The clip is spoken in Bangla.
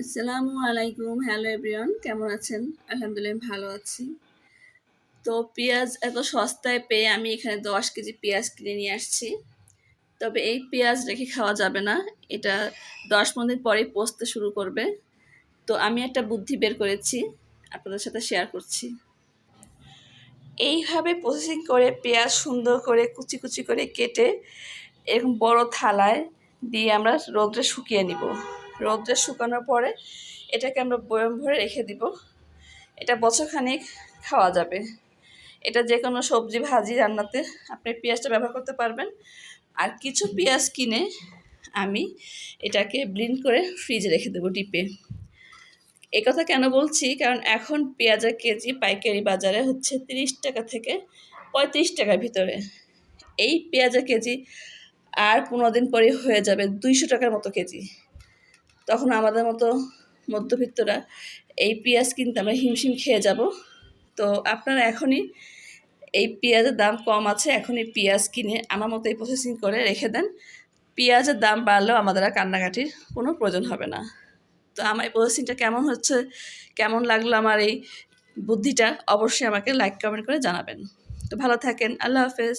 আসসালামু আলাইকুম। হ্যালো এভরিওয়ান, কেমন আছেন? আলহামদুলিল্লাহ আমি ভালো আছি। তো পেঁয়াজ এত সস্তায় পেয়ে আমি এখানে ১০ কেজি পেঁয়াজ কিনে নিয়ে আসছি। তবে এই পেঁয়াজ রেখে খাওয়া যাবে না। এটা ১০-১৫ দিন পরেই পচতে শুরু করবে। তো আমি একটা বুদ্ধি বের করেছি, আপনাদের সাথে শেয়ার করছি। এইভাবে প্রসেসিং করে পেঁয়াজ সুন্দর করে কুচি, কুচি করে কেটে এরকম বড় থালায় দিয়ে আমরা রৌদ্রে শুকিয়ে নিব। রৌদ্রে শুকানোর পরে এটাকে আমরা বয়াম ভরে রেখে দিব। এটা বছরখানেক খাওয়া যাবে। এটা যেকোনো সবজি ভাজি রান্নাতে আপনি পেঁয়াজটা ব্যবহার করতে পারবেন। আর কিছু পেঁয়াজ কিনে আমি এটাকে ব্লেন্ড করে ফ্রিজে রেখে দেবো ডিপে। একথা কেন বলছি? কারণ এখন পেঁয়াজের কেজি পাইকারি বাজারে হচ্ছে ৩০ টাকা থেকে ৩৫ টাকার ভিতরে। এই পেঁয়াজের কেজি আর ১৫ দিন পরেই হয়ে যাবে ২০০ টাকার মতো কেজি। তখন আমাদের মতো মধ্যবিত্তরা এই পেঁয়াজ কিনতে আমরা হিমশিম খেয়ে যাব। তো আপনারা এখনই, এই পেঁয়াজের দাম কম আছে, এখনই পেঁয়াজ কিনে আমার মতো এই প্রসেসিং করে রেখে দেন। পেঁয়াজের দাম বাড়লেও আমাদের আর কান্নাকাটির কোনো প্রয়োজন হবে না। তো আমার এই প্রসেসিংটা কেমন হচ্ছে, কেমন লাগলো আমার এই বুদ্ধিটা, অবশ্যই আমাকে লাইক কমেন্ট করে জানাবেন। তো ভালো থাকেন। আল্লাহ হাফেজ।